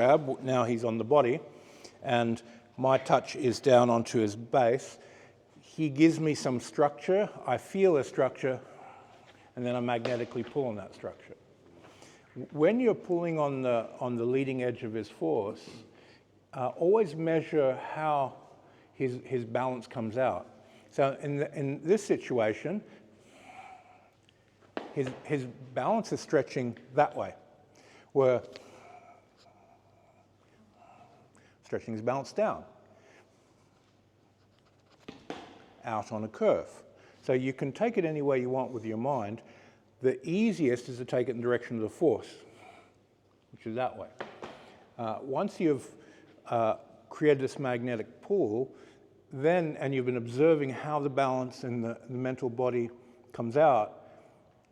grab. Now he's on the body, and my touch is down onto his base. He gives me some structure, I feel a structure, and then I magnetically pull on that structure. When you're pulling on the leading edge of his force, always measure how his balance comes out. So in this situation, his balance is stretching that way, where stretching his balance down, out on a curve. So you can take it any way you want with your mind. The easiest is to take it in the direction of the force, which is that way. Once you've created this magnetic pull, and you've been observing how the balance in the mental body comes out,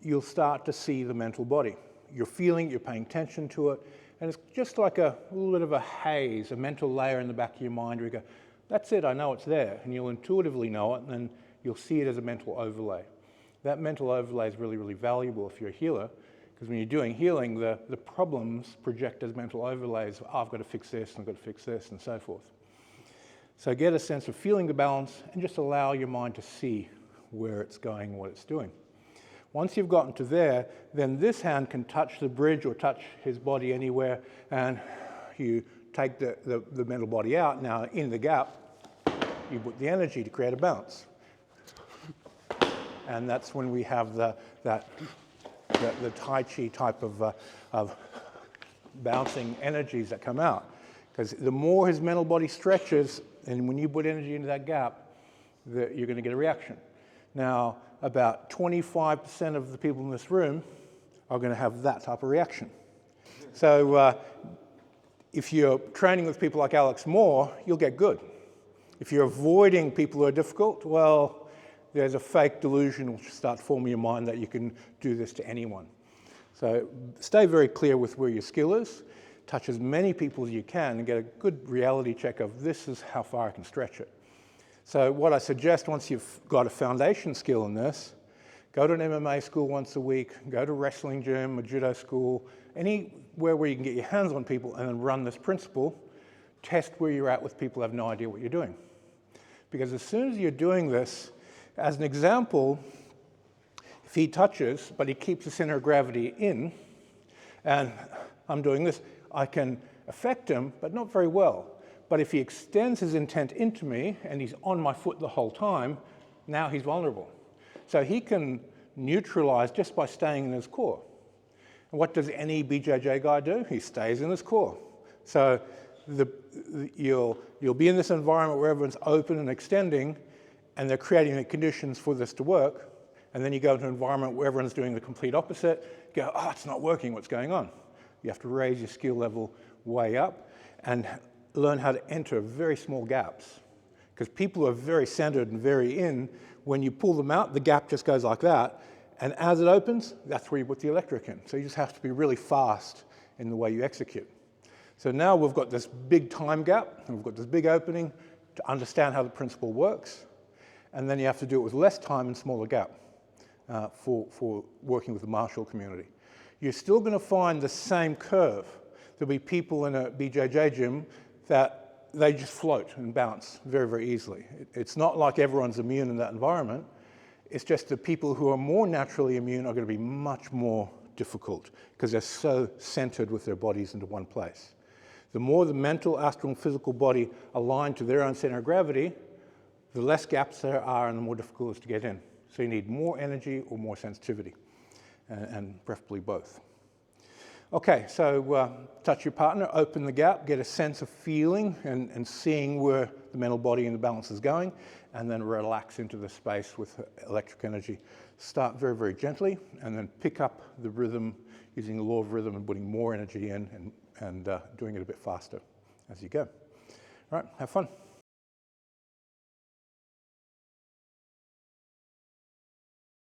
you'll start to see the mental body. You're feeling it, you're paying attention to it, and it's just like a little bit of a haze, a mental layer in the back of your mind where you go, that's it, I know it's there, and you'll intuitively know it, and then you'll see it as a mental overlay. That mental overlay is really, really valuable if you're a healer, because when you're doing healing, the problems project as mental overlays. Oh, I've got to fix this, and I've got to fix this, and so forth. So get a sense of feeling the balance, and just allow your mind to see where it's going, what it's doing. Once you've gotten to there, then this hand can touch the bridge or touch his body anywhere, and you take the mental body out. Now, in the gap, you put the energy to create a bounce. And that's when we have the Tai Chi type of bouncing energies that come out. Because the more his mental body stretches, and when you put energy into that gap, you're going to get a reaction. Now, about 25% of the people in this room are going to have that type of reaction. So if you're training with people like Alex Moore, you'll get good. If you're avoiding people who are difficult, well, there's a fake delusion which will start forming in your mind that you can do this to anyone. So stay very clear with where your skill is, touch as many people as you can, and get a good reality check of this is how far I can stretch it. So what I suggest, once you've got a foundation skill in this, go to an MMA school once a week, go to a wrestling gym, a judo school, anywhere where you can get your hands on people and then run this principle, test where you're at with people who have no idea what you're doing. Because as soon as you're doing this, as an example, if he touches, but he keeps the center of gravity in, and I'm doing this, I can affect him, but not very well. But if he extends his intent into me, and he's on my foot the whole time, now he's vulnerable. So he can neutralize just by staying in his core. And what does any BJJ guy do? He stays in his core. So you'll be in this environment where everyone's open and extending, and they're creating the conditions for this to work. And then you go into an environment where everyone's doing the complete opposite. You go, oh, it's not working, what's going on? You have to raise your skill level way up and learn how to enter very small gaps. Because people who are very centered and very in, when you pull them out, the gap just goes like that. And as it opens, that's where you put the electric in. So you just have to be really fast in the way you execute. So now we've got this big time gap, and we've got this big opening to understand how the principle works. And then you have to do it with less time and smaller gap for working with the martial community. You're still going to find the same curve. There'll be people in a BJJ gym that they just float and bounce very, very easily. It's not like everyone's immune in that environment. It's just the people who are more naturally immune are going to be much more difficult because they're so centered with their bodies into one place. The more the mental, astral, and physical body align to their own center of gravity, the less gaps there are and the more difficult it is to get in. So you need more energy or more sensitivity, and preferably both. Okay, so touch your partner, open the gap, get a sense of feeling and seeing where the mental body and the balance is going, and then relax into the space with electric energy. Start very, very gently, and then pick up the rhythm using the law of rhythm and putting more energy in and doing it a bit faster as you go. All right, have fun.